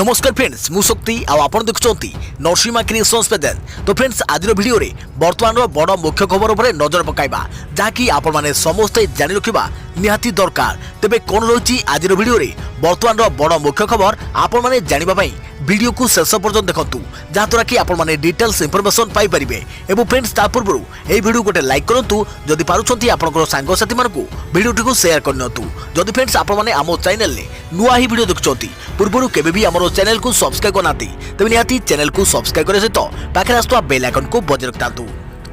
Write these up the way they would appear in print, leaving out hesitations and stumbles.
नमस्कार फ्रेंड्स मु शक्ति आपण देखुंती नरसिंहा क्रिएशंस पेजेस। तो फ्रेंड्स आज वीडियो रे वर्तमान बड़ मुख्य खबर उपर नजर पकाइबा जहाँकि आपण माने समस्ते जानि रखिबा निहाती दरकार। तेबे कोन रही आज वीडियो रे वर्तमान बड़ मुख्य खबर आपण माने जानिबा पई वीडियो को शेष पर्यंत देखंतु जहाँद्वारा कि आपण माने डिटेल्स इंफॉर्मेशन पाई परिबे। एवं फ्रेंड्स ता पूर्व ए वीडियो गोटे लाइक करंतु जदि पारुछंती आपनकर सांग साथी मानकु वीडियो को शेयर करनतु। जदि फ्रेंड्स आपण माने आमो चैनल ले नुआ ही वीडियो देखुछंती पूर्व केबे भी हमरो चैनल को सब्सक्राइब करनाती तबे निहाती चैनल को सब्सक्राइब करे सहित पाखे आसुवा बेल आइकन को बजाय रखतांतु।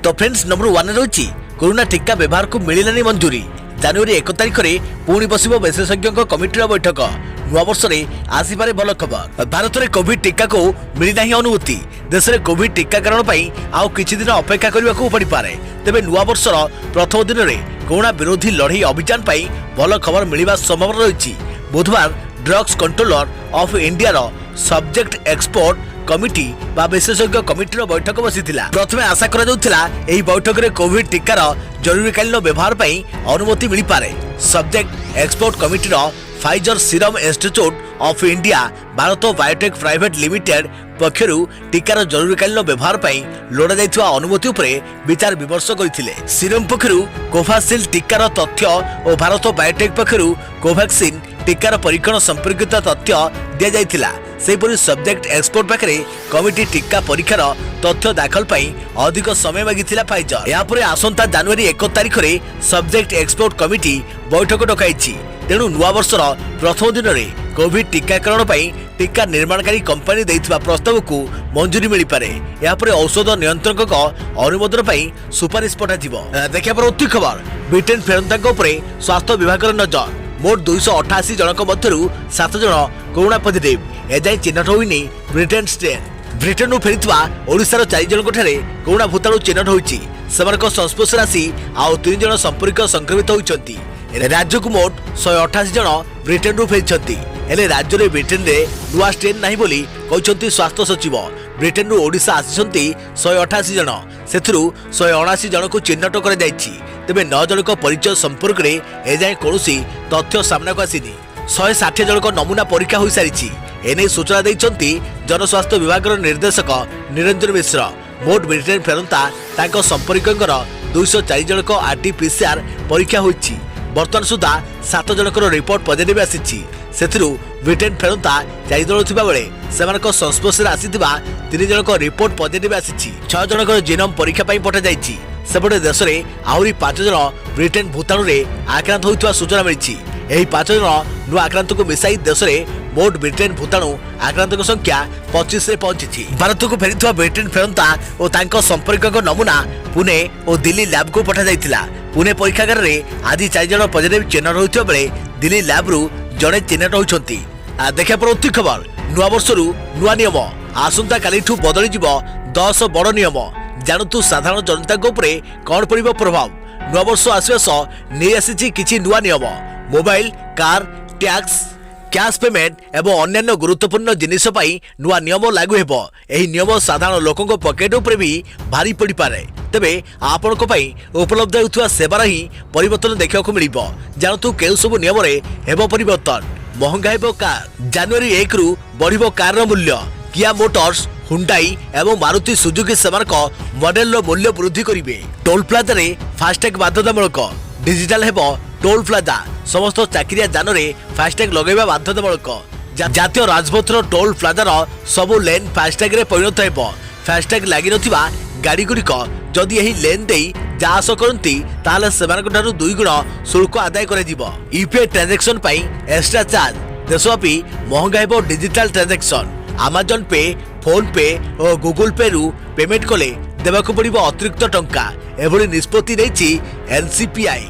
तो फ्रेंड्स नंबर 1 रही कोरोना टीका व्यवहार को मिलिलानी मंजूरी। जनवरी 1 तारिख में पुणी बस विशेषज्ञ कमिटी बैठक। नवा वर्ष में आसपे भल खबर। भारत में कोविड टीका को मिलना अनुमति। देश में कोविड टीकाकरण आउ किछि दिन अपेक्षा करने पड़ पारे। तेबे नुआ वर्षर प्रथम दिन में कोरोना विरोधी लड़ई अभियान भल खबर मिलवा संभावना रही। बुधवार drugs controller of India subject expert committee बा विशेषज्ञ कमिटी बैठक बसी। प्रथम आशा कर बैठक में कोविड टीकार जरूरीकालीन व्यवहार अनुमति मिल पारे। Subject expert committee Pfizer Serum Institute of India Bharat biotech private limited पक्षर टीकार जरूरीकालीन व्यवहार लोड़ा जाइथिबा अनुमति उपरे विचार विमर्श करथिले। सीरम पक्षर कोवाक्सिन टीकार तथ्य और भारत बायोटेक पक्षर कोवाक्सिन टीकार परीक्षण संपर्कित तथ्य दिया जाइथिला। सेपरि सब्जेक्ट एक्सपर्ट पाखरे कमिटी टीका परीक्षार तथ्य दाखल अधिक समय मागिथिला फाइजर। यापर आसंता जनवरी 1 तारिख में सब्जेक्ट एक्सपर्ट कमिटी बैठक डकाइछि। तेणु नुआ वर्षर प्रथम दिन में कोविड टीकाकरण टीका निर्माणकारी कंपनी देइथिबा प्रस्ताव को मंजूरी मिल पारे। यापर औषध नियंत्रक अनुमोदन सुपारिश पठाजिबो। देखिया परवर्ती खबर ब्रिटेन फेरंताक उपरे स्वास्थ्य विभाग नजर। मोट 288 जनक मध्यरु 7 जन कोरोना पॉजिटिव एजाई चिन्हट होइनी ब्रिटेन स्ट्रेन। ब्रिटेन फेरिथिबा ओडिशार 4 जनक ठारे कोरोना भूताणु चिन्हट होइछि। सेमानक संस्पर्श राशि आउ 3 जन संपर्क संक्रमित होइछन्ति। राज्य को मोट 188 जन ब्रिटेन फेरिछन्ति। हेले राज्य में ब्रिटेन रे नुआ स्ट्रेन नाही बोली कहते स्वास्थ्य सचिव। ब्रिटेन ओडिशा आसिछन्ति 188 जन सेथिरु 179 जन को चिन्हट कर जाइछि। तेबे 9 जन परिचय संपर्क में एजाए कौनसी तथ्य सामना को आसीनी। 160 जन नमूना परीक्षा हो सारी एने सूचना देइछन्ति जनस्वास्थ्य विभाग निर्देशक निरंजन मिश्र। मोट ब्रिटेन फेरंता तांको संपर्कंकर 204 जन आरटीपीसीआर परीक्षा होइछि। वर्तमान सुधा 7 जनकर रिपोर्ट पॉजिटिव आसीछि। सेथिरु ब्रिटेन फेरंता 4 जन थिबा बेले सेमानक संस्पर्श आसीथिबा 3 जनक रिपोर्ट पॉजिटिव आसीछि। 6 जनकर जीनोम परीक्षा पई पठा जाइछि। सेपटे देश में आहरी 5 जन ब्रिटेन भूताणु रे आक्रांत होइतवा सूचना मिलिछि। एही 5 जन नुआ आक्रांत को मिसाई देश में मोट ब्रिटेन भूताणु आक्रांत संख्या 25 रे पहुंची। भारत को फेरिथिबा ब्रिटेन फेरंता और तांको संपर्क नमूना पुणे और दिल्ली लैब को पठा जाइथिला। पुणे परीक्षागार रे आज 4 जन पॉजिटिव चिन्हट होइतबा बेले दिल्ली लैब रु जड़े चिन्हट होइछन्ति। देखिया परवर्ती खबर नुआ वर्षरु नुआ नियम। आसंता कालीठू बदली जिवो 10 बड़ नियम। जानतु साधारण जनता उपरे कौन पड़िबो प्रभाव। नुआ वर्ष आसवा सह नहीं आसी किछि नुआ नियम। Mobile car tax cash payment एवं अन्य गुरुत्वपूर्ण जिनिस पई नुआ नियम लागू हेबो। एही नियम साधारण लोकंक पॉकेट उपरे भी भारी पड़ी पारे। तेबे आपनक पई उपलब्ध होउथुवा सेवार ही परिवर्तन देखिବାକୁ मिलिबो। जानतु केउ सब नियम रे हेबो परिवर्तन। महंगा हेबो कार। जनवरी 1 रु बढ़िबो कार रो मूल्य। किया मोटर्स हुंडाई एवं मारुति सुजुकी सेमानक मॉडल रो मूल्य वृद्धि करिवे। टोल प्लाजा रे फास्टैग बाध्यतामूलक। डिजिटल हेबो टोल प्लाजा। समस्त चाकरिया जान रे फास्टैग लगेबा बाध्यतामूलक। जातीय राजपथर टोल प्लाजार सबु लेन फास्टैग रे परिणत हेबो। फास्टैग लागि नथिबा गाड़ी गुड़िक जदि यही लेन दे जास करती ताले सेमानक ठारू 2 गुण शुल्क आदाय कर यूपीआई ट्रांजैक्शन पई एक्स्ट्रा चार्ज। देशव्यापी महंगा हेबो डिजिटल ट्रांजैक्शन। अमेजन पे फोन पे और गूगल पे रु पेमेंट कले देबाकू पड़िबो अतिरिक्त टंका। एभली निष्पत्ति नेछि एनसीपीआई।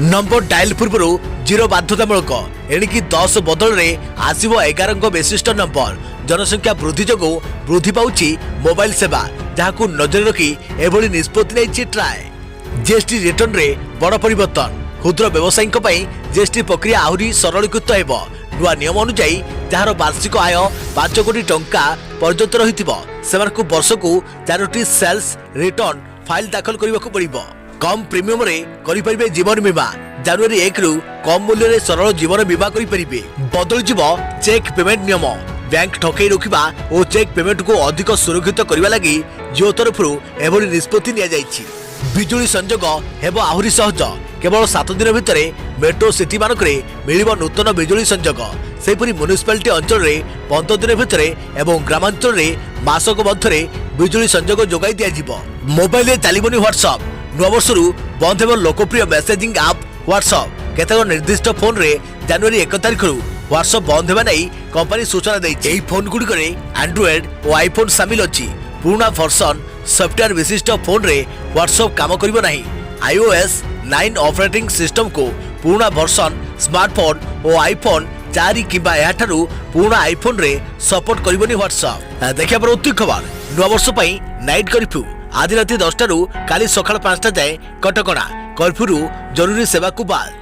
नंबर डायल पूर्व 0 बाध्यतामूलक। एणिकी 10 बदल रे आसीबो 11 अंक विशिष्ट नंबर। जनसंख्या वृद्धि जोगु वृद्धि पाउछि मोबाइल सेवा जहाकू नजर रखी एभली निष्पत्ति नेछि ट्राय। जीएसटी रिटर्न रे बड़ परिवर्तन। क्षुद्र व्यवसायी जीएसटी प्रक्रिया आहुरी सरलीकृत हेबो। नुआ नियम अनुसार जार वार्षिक आय 5 कोटी टंका पर्यंत रहिथिबो सेमानकू वर्षकू 4टी सेल्स रिटर्न फाइल दाखल करबाकू पड़िबो। कम प्रीमियम रे करि परिबे जीवन बीमा। जनवरी 1 रु कम मूल्य रे सरल जीवन बीमा करि परिबे। बदल जीवो चेक पेमेंट नियम। बैंक ठकई रोकवा और चेक पेमेंट को अधिक सुरक्षित करने लगी जियो तरफ एभली निष्पत्ति निया जायछि। बिजुली संजोग हेब आहुरी सहज केवल 7 दिन भितर मेट्रो सिटी मानक मिलिब नूतन बिजुली संजोग। सेपरी म्युनिसिपालिटी अंचल में 15 दिन भितर एवं ग्रामांचल में मासक मध्य बिजुली संजोग जोगाई दिया। मोबाइल चलबनी व्हाट्सएप नूआ वर्ष बंद हो लोकप्रिय मेसेजिंग आप व्हाट्सएप। केतक निर्दिष्ट फोन रे जनवरी 1 तारिख व्हाट्सएप बंद होगा नहीं कंपनी सूचना देछि। फोन गुड़िक एंड्रॉइड और आईफोन सामिल अच्छी। पुराना वर्सन सॉफ्टवेयर विशिष्ट फोन रे व्हाट्सएप काम करिबो नहीं। iOS 9 ऑपरेटिंग सिस्टम को पुराना वर्सन स्मार्टफोन और आईफोन 4 किंबा याठारु पुराना आईफोन रे सपोर्ट करिबोनी व्हाट्सएप। देखिया पर उत्ती खबर नवा वर्ष पई नाइट कर्फ्यू आज राति 10 टारू काली सकाळ 5टा जाए कटकणा। कर्फ्यू जरूरी सेवा को बाद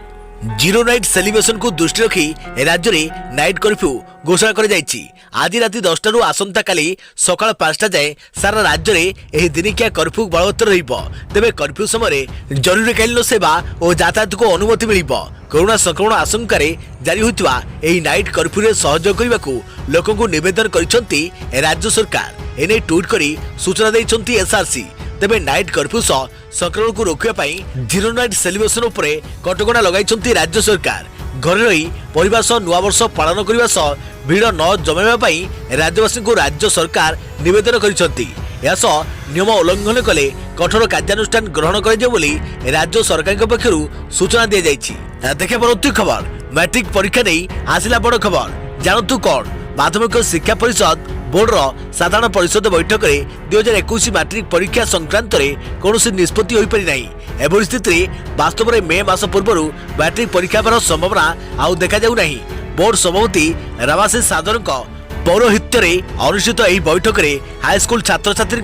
जीरो नाइट सेलिब्रेशन को दृष्टि रखी राज्य में नाइट कर्फ्यू घोषणा कर आज राति 10 टारू आसंता काली सकाळ 5टा जाए सारा राज्य में यह दिनिकिया कर्फ्यू बलवत्तर रहिबो। तेबे कर्फ्यू समय जरूरीकालीन सेवा और यातायात को अनुमति मिलिबो। कोरोना संक्रमण आशंका जारी होइतबा एही नाइट कर्फ्यू रे सहयोग करने को लोकों को निवेदन करिसंती राज्य सरकार। एने ट्वीट करी सूचना दैछंती एसआरसी। तेबे नाइट कर्फ्यू सह संक्रमण को रोकने जीरो नाइट सेलिब्रेशन उपरे कटकणा लगाई राज्य सरकार। घर रही परिवार सह नुआ वर्ष पालन करने सह भीड़ न जमाइवाई राज्यवासी को राज्य सरकार निवेदन करिसंती। नियम उल्लंघन कले कठोर कार्यानुष्ठान ग्रहण कर राज्य सरकार पक्षरु सूचना दी जाइछि। देखे परवर्ती खबर मैट्रिक परीक्षा नहीं आसिला बड़ खबर जानतु कौन। माध्यमिक शिक्षा परिषद बोर्डर साधारण परिषद बैठक में 2021 मैट्रिक परीक्षा संक्रांत कौन निष्पत्ति हो पारि नहीं। एभली स्थिति वास्तव में मे मास पूर्व मैट्रिक परीक्षा होबार संभावना आउ देखा जाउ नहीं। बोर्ड सभापति रामाशीष सादर पौरोहित्य अनुष्ठित यह बैठक में हाईस्कूल छात्र छात्री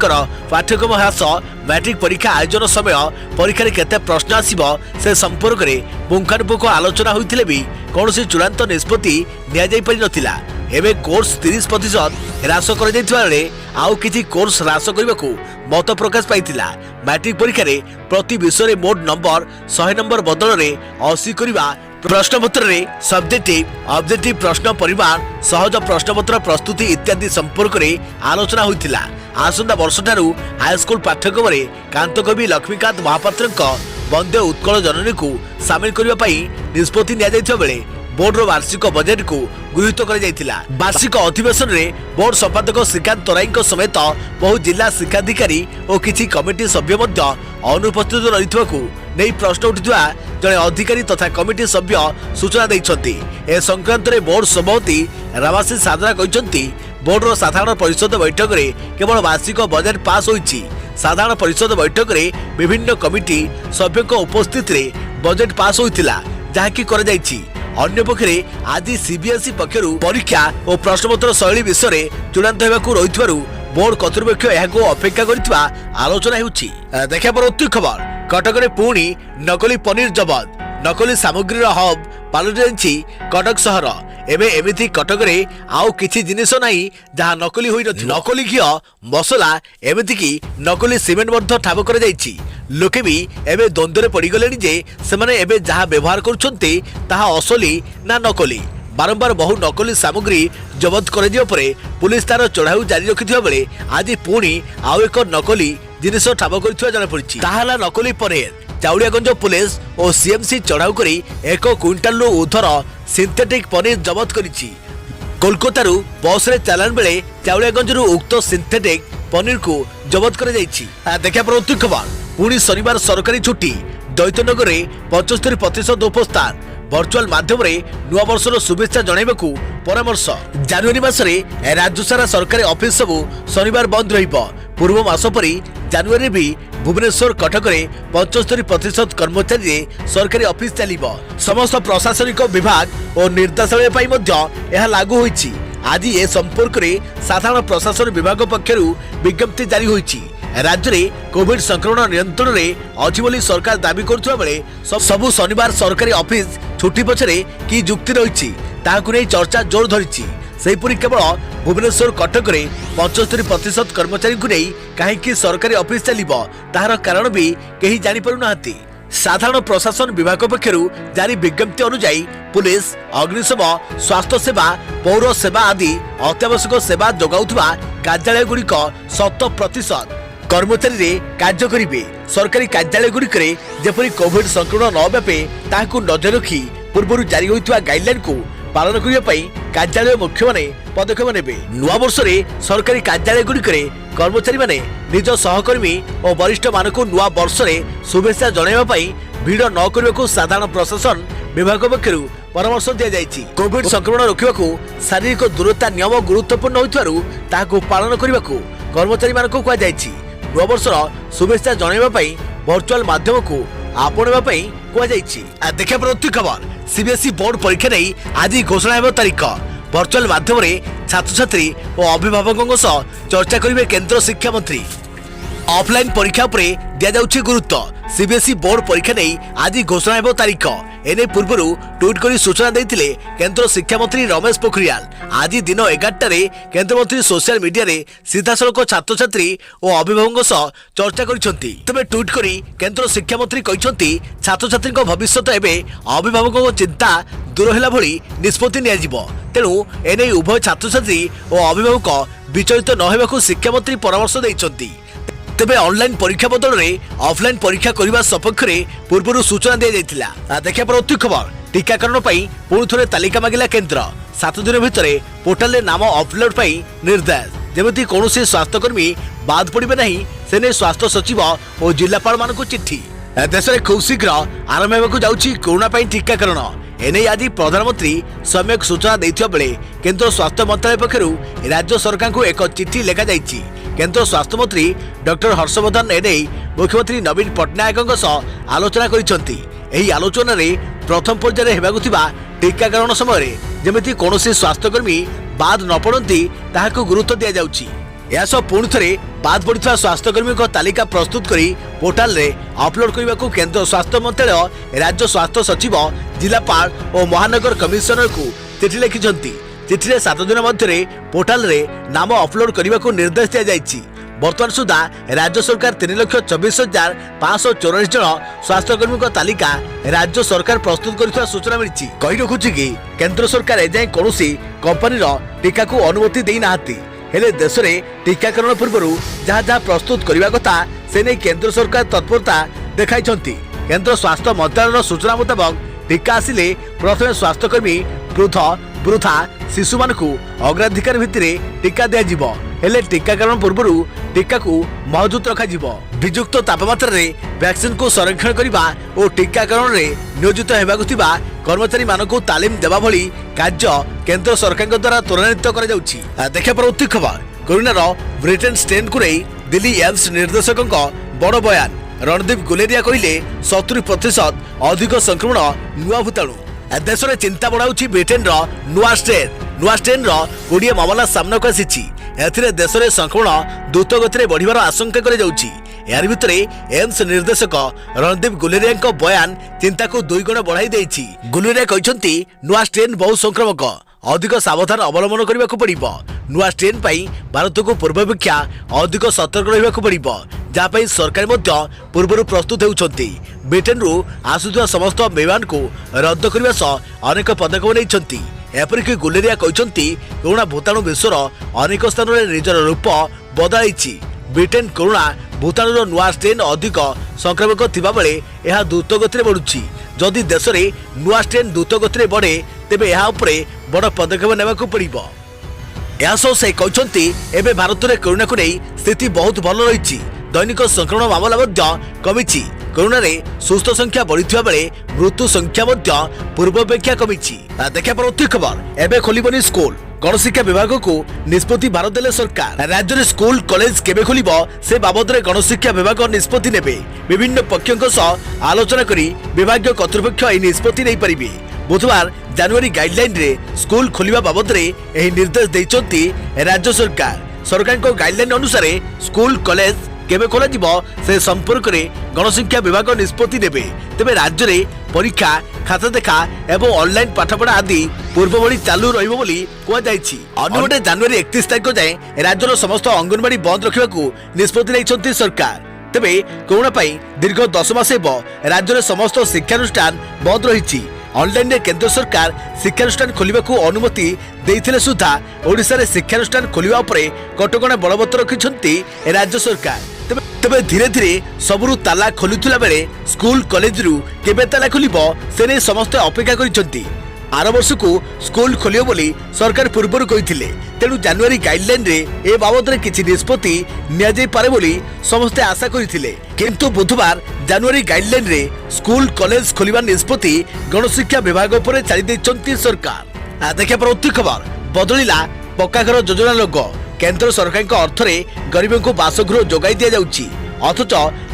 पाठ्यक्रम ह्रास मैट्रिक परीक्षा आयोजन समय परीक्षा केते प्रश्न आसिबो से संपर्क में पुंखानुपुंख आलोचना होइथिले भी कौन चूड़ांत निष्पत्ति निया जाई पारि नथिला। एवं कोर्स 30% ह्रास कर आउ किछि कोर्स ह्रास करने को मत प्रकाश पाइथिला। मैट्रिक परीक्षा रे प्रति विषय मोट नंबर 100 नंबर बदल में 80 करवा प्रश्नपत्र रे सब्जेक्टिव ऑब्जेक्टिव प्रश्न परिमाण सहज प्रश्नपत्र प्रस्तुति इत्यादि संपर्क में आलोचना होइथिला। आसंता वर्ष ठारू हाईस्कूल पाठ्यक्रम रे कांतकवि लक्ष्मीकांत महापात्र वंदे उत्कल जननी को सामिल करने निष्पत्ति निया जाइथिबा बेले बोर्डर वार्षिक बजेट को गृहीत कर वार्षिक अधिवेशन में बोर्ड संपादक श्रीकांत तराई समेत बहु जिला शिक्षाधिकारी और किसी कमिटी सभ्य अनुपस्थित रही नहीं प्रश्न उठा जड़े अधिकारी तथा कमिटी सभ्य सूचना देते। ए संक्रांत में बोर्ड सभापति रामाशीष सादरा कहते बोर्डर साधारण परिषद बैठक में केवल वार्षिक बजेट पास होइछि। साधारण परिषद बैठक में विभिन्न कमिटी सभ्यों उपस्थित बजेट पास होइथिला जहाँकि कर जाइछि। अन्य पक्षरे आज सीबीएसई पक्षर परीक्षा और प्रश्नपत्र शैली विषय चूड़ांत होगाकू रही बोर्ड कर्तृपक्ष यह अपेक्षा कर आलोचना होउछि। देखा परवर्ती खबर कटक में पुणी नकली पनीर जबत। नकली सामग्री हब पालटि कटक सहर। एवं एमती कटक में आउ किछि जिनिस नहीं जहाँ नकली होई नथि। नकली घी मसला एमतीक नकली सिमेंट ठाब कर जाइछि। लोके भी एवं द्वंद्व पड़गले जे सेमाने एवं जहाँ व्यवहार करुछन्ते ताहा असली ना नकली। बारंबार बहु नकली सामग्री जबत कर पुलिस तार चढ़ाऊ जारी रखिथिबा बेले आज पुणी आउ एक नकली जिनिस ठाब कर जनापड़ी। ताहाला नकली पनीर। चाउड़ियागंज पुलिस और सीएमसी चढ़ाऊ कर 1 क्विंटाल ऊर्धर सिंथेटिक पनीर जबत करिछि। कोलकाता बस रे चालान बेले चाउड़ियागंज उक्त सिंथेटिक पनीर को जबत कर जाइछि। देखा परवर्ती खबर पुणी शनिवार सरकारी छुट्टी। दैत्यनगर में 75% उपस्थान। वर्चुआल माध्यम नुआ वर्षर शुभेच्छा जणाइबाकू परामर्श। जनवरी मासरे राज्य सारा सरकारी ऑफिस सबू शनिवार बंद रहिबो। पूर्व मास परी जनवरी भी भुवनेश्वर कटक में 75% कर्मचारी सरकारी ऑफिस चलिबो। समस्त प्रशासनिक विभाग और निर्देशालय पई मध्य यह लागू होइछि। आज ए संपर्क में साधारण प्रशासन विभाग पक्षरु विज्ञप्ति जारी होइछि। राज्य में कोविड संक्रमण नियंत्रण में अच्छी बोली सरकार दाबी करुवा बेले सबु शनिवार सरकारी ऑफिस छुट्टी पछरे की जुक्ति रही ताकू नहीं चर्चा जोर धरी। सेहीपरि केवल भुवनेश्वर कटक में 75% कर्मचारी को नहीं कहीं सरकारी ऑफिस चलिबो ताहार कारण भी कहीं जानि पारु नाहंती। साधारण प्रशासन विभाग पक्षर जारी विज्ञप्ति अनुसार पुलिस अग्निशम स्वास्थ्य सेवा पौर सेवा आदि अत्यावश्यक सेवा जोगाउथुवा कार्यालय गुड़िक 100% कर्मचारी कार्य करेंगे। सरकारी कार्यालय गुड़िक जेपरी कोविड संक्रमण न व्यापे ताकू नजर रखी पूर्व जारी होता गाइडलाइन को पालन करने कार्यालय मुख्य माने पदक्षेप नेबे। नुआ वर्ष में सरकारी कार्यालय गुड़िक कर्मचारी माने निज सहकर्मी और वरिष्ठ मानक नुआ वर्ष में शुभेच्छा जणाइबा भिड़ न करने को साधारण प्रशासन विभाग पक्षर परामर्श दि जाइछि। कोविड संक्रमण रोकने शारीरिक दूरता नियम गुरुत्वपूर्ण होइथारु पालन करने को कर्मचारी मानक कह जाइछि। नुआ वर्षर शुभेच्छा जणाइबा वर्चुअल माध्यम को आपणवा कह जाइछि। देखा प्रति खबर सीबीएसई बोर्ड परीक्षा नहीं आज घोषणा हेबा तारीख। वर्चुअल माध्यम छात्र छात्री और अभिभावकों सह चर्चा करेंगे केंद्र शिक्षा मंत्री। ऑफलाइन परीक्षा पर दिया जाउछि गुरुत्व। सीबीएसई बोर्ड परीक्षा नहीं आज घोषणा हेबा तारीख। एने पूर्व ट्वीट कर सूचना देते केंद्र शिक्षा मंत्री रमेश पोखरियाल। आज दिन 11टारे केंद्र मंत्री सोशल मीडिया रे सीधासलख छात्र छात्री और अभिभावकों सह चर्चा करिसेंती। तबे ट्वीट करी केंद्र शिक्षा मंत्री कहिसेंती छात्र छात्री भविष्यत एबे अभिभावकों चिंता दूर होला भली निष्पत्ति निया जिवो। तेणु एने उभय छात्र छात्री और अभिभावक विचलित न हेबाकू शिक्षा मंत्री परामर्श दैछंती। तेबे ऑनलाइन परीक्षा बदल में ऑफलाइन परीक्षा करने सपक्ष में पूर्व सूचना दी जाइथिला। देखा पर अति खबर टीकाकरण पुणी थे तालिका मागिला केंद्र। 7 दिन भितर पोर्टाल रे नाम अपलोड निर्देश जमी कौन स्वास्थ्यकर्मी बाद पड़े नहीं से स्वास्थ्य सचिव और जिलापाल मान चिट्ठी। देश में खूब शीघ्र आरंभ होगा जाउछि कोरोना टीकाकरण। एने आज प्रधानमंत्री सम्यक सूचना देथिबा बेले केंद्र स्वास्थ्य मंत्रालय पक्षरु राज्य सरकार को एक चिट्ठी लिखा जाइछि। केंद्र स्वास्थ्य मंत्री डॉक्टर हर्षवर्धन एने मुख्यमंत्री नवीन पट्टनायक सह आलोचना करिसेंती। एही आलोचना रे प्रथम पर्याय हेबाकु थिबा टीकाकरण समय जेमिति कोनोसी स्वास्थ्यकर्मी बाद न पड़ती ताहाकु गुरुत्व दिया जाउछि। यह सब पुणी थे बाद पड़ता स्वास्थ्यकर्मी तालिका प्रस्तुत करी पोर्टाल रे अपलोड करने को केंद्र स्वास्थ्य मंत्रालय राज्य स्वास्थ्य सचिव जिलापाल और महानगर कमिशनर को चिठी लिखिछंती। चिठी 7 दिन मध्य पोर्टाल रे नाम अपलोड करने को निर्देश दिया जाइछि। वर्तमान सुधा राज्य सरकार 3,24,594 जन स्वास्थ्यकर्मी तालिका राज्य सरकार प्रस्तुत कर सूचना मिली। कही रखुछि कि केंद्र सरकार एजाए कौन कंपानी टीका को अनुमति देना हेले देश में टीकाकरण पूर्व जहाँ जहाँ प्रस्तुत करने कथा से नहीं केंद्र सरकार तत्परता देखाई। केंद्र स्वास्थ्य मंत्रालय सूचना मुताबक टीका आसिले प्रथम स्वास्थ्यकर्मी वृद्धा शिशु मान अग्राधिकार भित्तिरे टीका दिया जिवो। हेले टीकाकरण पूर्व टीका को मौजूद रखा जिवो। विजुक्त तापमात्रा रे वैक्सीन को संरक्षण करने और टीकाकरण रे नियोजित हेबाकु थिबा कर्मचारी मानकु तालीम देवा भली कार्य केंद्र सरकार द्वारा त्वरान्वित करा जाउछि। देखा पर उत्ती खबर कोरोना ब्रिटेन स्ट्रेन को नहीं दिल्ली एम्स निर्देशक बड़ बयान। रणदीप गुलेरिया कहले 70% अधिक संक्रमण नुआ भूताणु। देश में चिंता बढ़ाऊँ ब्रिटेन नुआ स्ट्रेन 20 मामला सामना को आसी। देश में संक्रमण द्रुत गति बढ़िबार आशंका कर यार भितर एम्स निर्देशक रणदीप गुलेरिया बयान चिंता को 2 गुण बढ़ाई देछि। गुलेरिया कहते नुआ स्ट्रेन बहु संक्रामक अधिक सावधान अवलंबन करने को पड़िबो। नुआ स्ट्रेन पाई भारत को पूर्वापेक्षा अधिक सतर्क रहिबा को पड़िबो जहाँ सरकार पूर्व प्रस्तुत होउछंती। ब्रिटेन रु आसुवा समस्त विमान को रद्द करने सह अनेक पदक्षेप नहीं। एपरिक गुलेरिया कहते कोरोना भूताणु विश्वर अनेक स्थान में निजर रूप बदलाई। ब्रिटेन कोरोना भूताणुर नुआ स्ट्रेन अधिक संक्रामक थिबा बेले यह द्रुत गति बढ़ुछि। जदि देश में नुआ स्ट्रेन द्रुत गति बढ़े तेबे यह उपरे बड़ पदक्षेप नेबाकू पड़िबो। यासो से कहते एबे भारत में कोरोना को नहीं स्थिति बहुत भल रही। दैनिक संक्रमण मामला कमी। कोरोना रे सुस्थ संख्या बढ़ी बेले मृत्यु संख्या पूर्वापेक्षा कमी। देखा पर अति खबर एबे खोलिबनी स्कूल। गणशिक्षा विभाग को निष्पत्ति भारत देले सरकार। राज्य में स्कूल कॉलेज केबे खोलिबो से बाबद में गणशिक्षा विभाग निष्पत्ति नेबे। विभिन्न पक्षों सह आलोचना करी विभागीय कर्तृपक्ष एही निष्पत्ति नै परिबे। बुधवार जनवरी गाइडलाइन रे स्कूल खोलिबा बाबद रे एही निर्देश दैछंती राज्य सरकार। सरकार को गाइडलाइन अनुसार स्कूल कॉलेज केबे खोला जिवो से संपर्क में गणशिक्षा विभाग निष्पत्ति नेबे। तेबे राज्य में परीक्षा खाता देखा एवं ऑनलाइन पाठपढ़ा आदि पूर्व भली चालू रहिबो बोली कुआ जायछि। अन्यपटे जनवरी 31 तारिख जाए राज्यर समस्त अंगनवाड़ी बंद रखा निष्पत्ति सरकार। तेबे कोरोना पाई दीर्घ 10 मास हेब राज्य में समस्त शिक्षानुष्ठान बंद रही। ऑनलाइन केंद्र सरकार शिक्षानुष्ठान खोलने को अनुमति देइथिले सुधा ओडिशा रे शिक्षानुष्ठान खोलिबा उपरे कटकणा बलवत्तर रखिछंती राज्य सरकार। तेबे धीरे धीरे सबुरु ताला खोलुथिला बेले स्कूल कॉलेज रु केबे ताला खोलिबो से नै समस्त अपेक्षा करिसंती। आर वर्ष को स्कूल खोलियो बोली सरकार पूर्व कही तेणु जानुआरी गाइडलाइन रे ए बाबद रे किछि निष्पत्ति निया जाय पारे बोली समस्ते आशा करथिले। किंतु बुधवार जानुआरी गाइडलाइन रे स्कूल कॉलेज खोलिबा निष्पत्ति गणशिक्षा विभाग उपरे छाड़ी दैछंती सरकार। देखिया पर अति खबर बदलिला पक्का घर योजना लोगो केंद्र सरकार के अर्थ रे गरीबों को बासगृह जोगाई दिया जाउची अथच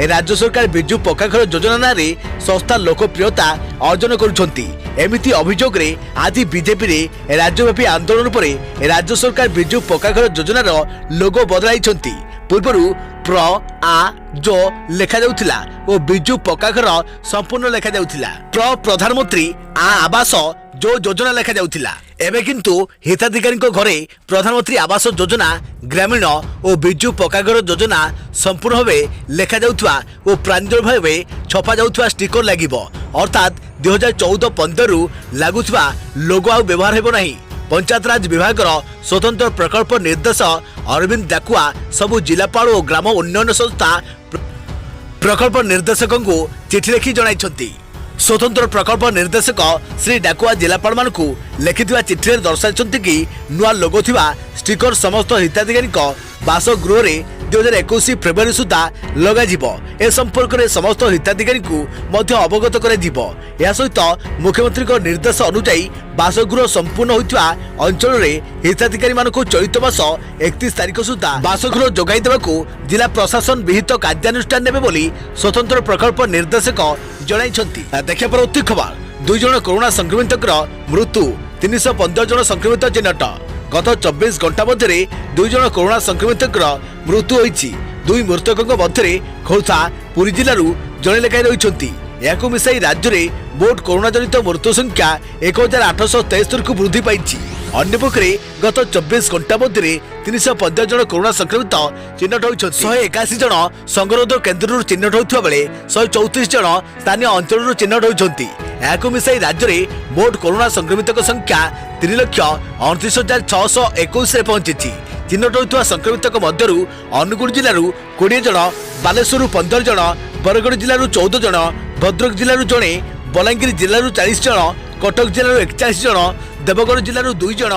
राज्य सरकार बिजु पक्का घर योजना ना रे सस्ता लोकप्रियता अर्जन करुछंती। एमिति अभियोग रे आज बीजेपी रे राज्यव्यापी आंदोलन पर राज्य सरकार बिजु पक्का घर योजना रो लोगो बदलाइछंती। पूर्वरु प्र आ जो लेखा जाउथिला ओ बिजु पक्का घर संपूर्ण लेखा जाउथिला। प्र प्रधानमंत्री आ आवास जो योजना लेखा जाउथिला। एबे किंतु हिताधिकारी घरे प्रधानमंत्री आवास योजना ग्रामीण और बिजु पक्का घर योजना संपूर्ण भावे लेखा जाउथवा और प्रांजल भावे छपा जाउथवा स्टिकर लागिबो अर्थात 2014-15 रु लागुथवा लोगो आ व्यवहार हेबो नाही। पंचायत राज विभाग स्वतंत्र प्रकल्प निर्देश अरविंद डाकुआ सबु जिलापाल और ग्राम उन्नयन संस्था प्रकल्प निर्देशकों को चिठी लिखि जणाइछंती। स्वतंत्र प्रकल्प निर्देशक श्री डाकुआ जिलापाल मानकु लिखिथिबा चिठी दर्शाइछंती कि नुआ लोगो थिबा स्टिकर समस्त हिताधिकारी बासगृह रे 2021 फेब्रुआरी सुधा लगा जिवो। ए संपर्क में समस्त हिताधिकारी को मध्य अवगत करे जिवो। या सहित मुख्यमंत्री को निर्देश अनुसार बासगृह संपूर्ण होइतवा अंचल रे हिताधिकारी मानकु चलित मास 31 तारिख सुधा बासगृह जोगाई देबाकू जिला प्रशासन विहित कार्यानुष्ठान नेबे बोली स्वतंत्र प्रकल्प निर्देशक जणाइछंती। देखिया पर अति खबर 2 जण कोरोना संक्रमित मृत्यु 315 जण संक्रमित चिन्हट। गत 24 घंटा मध्य 2 जण कोरोना संक्रमित मृत्यु होइछि। 2 मृतकों मध्य खोर्धा पुरी जिलू जड़े लेखाएं रही। या मिसाई राज्य में मोट कोरोना जनित मृत्यु संख्या 1873 को वृद्धि पाई। अन्यपक्षे गत 24 घंटा मध्य 315 जन कोरोना संक्रमित चिन्हट होती। 181 जन संगरोध केन्द्र चिन्हट होता बेले 134 जन स्थानीय अंचल चिन्हट होती। या मिसाई राज्य में मोट कोरोना संक्रमित संख्या 3,29,621 पहुंची। चिन्हट होता संक्रमित मध्य अनुगुल जिलू 20 जन, बालेश्वर 15 जन, बरगड़ जिलू 14 जन, भद्रक जिलू जड़े, बलांगीर जिलू 40 जन, कटक जिलू 41 जन, देवगढ़ जिलू 2 जन,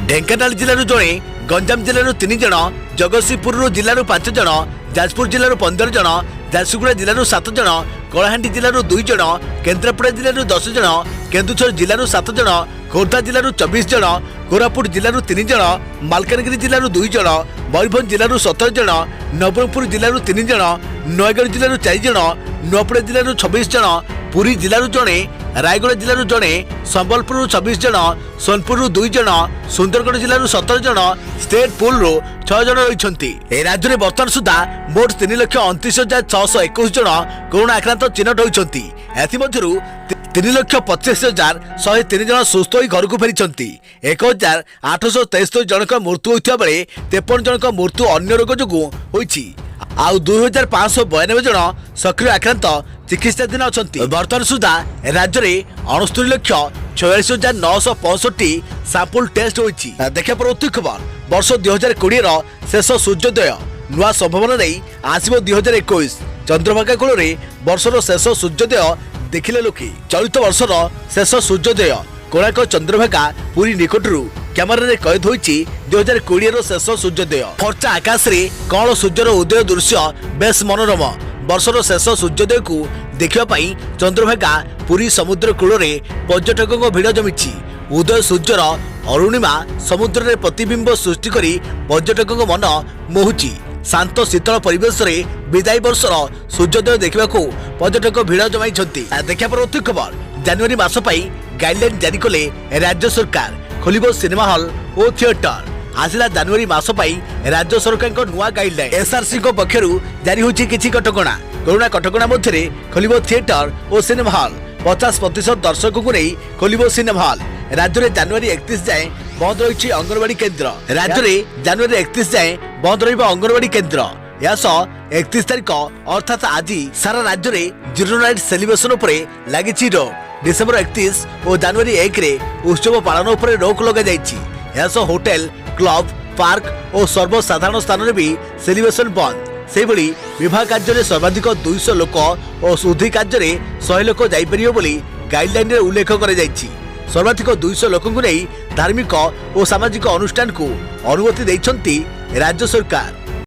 ढेंकानाल जिलू जड़े, गंजाम जिलू 3 जन, जगतसिंहपुर जिलू 5 जन, जाजपुर जिलू 15 जन, झारसुगुड़ा जिलू 7 जन, कलाहांडी जिलू 2 जन, केन्द्रापड़ा जिलू 10 जन, केन्दुझर जिलू 7 जन, खोर्धा जिलू 24 जन, कोरापुट जिलू 3 जन, मालकानगिरी जिलू 2 जन, मयूरभंज जिलू 17 जन, नवरंगपुर जिलू 3 जन, नयगढ़ जिलू 4 जन, नुआपड़ा जिलू 26 जन, पुरी जिलू जड़े, रायगढ़ जिलू जड़े, संबलपुर 26 जन, सोनपुर 2 जन, सुंदरगढ़ जिलू 17 जन, स्टेट पुल 6 जन रही। राज्य में बर्तमान सुधा मोट 3,29,621 जन कोरोना आक्रांत चिन्हट होती। 3,25,103 जन सुस्थ हो घर को फेरी 1,873 जन मृत्यु होता बेले 53 जन मृत्यु अन्य रोग जो होती। आउ 2,592 जन सक्रिय आक्रांत चिकित्साधीन अच्छा। बर्तमान सुधा राज्य में 69,46,965 सैंपल टेस्ट होती। देखा पर अति खबर वर्ष 2020 शेष सूर्योदय नुआ संभावना नहीं आसब 2021 चंद्रभागा कूल वर्षर शेष सूर्योदय देखिले लोके। चलित वर्षर शेष सूर्योदय कोणार्क चंद्रभागा पुरी निकटरू कैमेरा रे कैद होइछि 2020 शेष सूर्योदय। फर्चा आकाश रे कौन सूर्यर उदय दृश्य बेस मनोरम। वर्षर शेष सूर्योदय को देखिबा पई चंद्रभागा पुरी समुद्र कूल रे पर्यटकों भीड़ जमिछि। उदय सूर्यर अरुणिमा समुद्र रे प्रतिबिंब सृष्टि करी पर्यटकों मन मोहुछि। शांत शीतल परिवेश रे विदाई वर्षर सूर्योदय देखा पर्यटक भीड़ जमाई। देखा पर अति खबर जनवरी मास गाइडलाइन जारी कले राज्य सरकार खोलिबो सिनेमा हॉल और थिएटर। आसला जनवरी मास राज्य सरकार नुआ गाइडलाइन एसआरसी पक्षर जारी होछि किछि कटकणा। कोरोना कटकणा मध्य खोलिबो थिएटर और सिनेमा हॉल। 50% दर्शकों को नहीं खोलिबो सिनेमा हॉल। राज्य में जनवरी 31 जाए बंद रही अंगनवाड़ी केन्द्र। राज्य में जनवरी 31 जाए बंद रहा अंगनवाड़ी केन्द्र। यासह 31 तारिख अर्थात आज सारा राज्य में जीरो नाइट सेलिब्रेशन उपरे लागिछि रोक। डिसेंबर 31 और जनवरी 1 रे उत्सव पालन उपरे रोक लगा जाइछि। यासह होटेल, क्लब, पार्क और सर्वसाधारण स्थान में भी सेलिब्रेशन बंद। से भली विवाह कार्य में सर्वाधिक 200 लोक और शुद्धि कार्य में 100 लोक जाइपर बोली गाइडलाइन रे उल्लेख कर सर्वाधिक 200 लोक धार्मिक और सामाजिक अनुष्ठान को अनुमति देइछंती राज्य सरकार।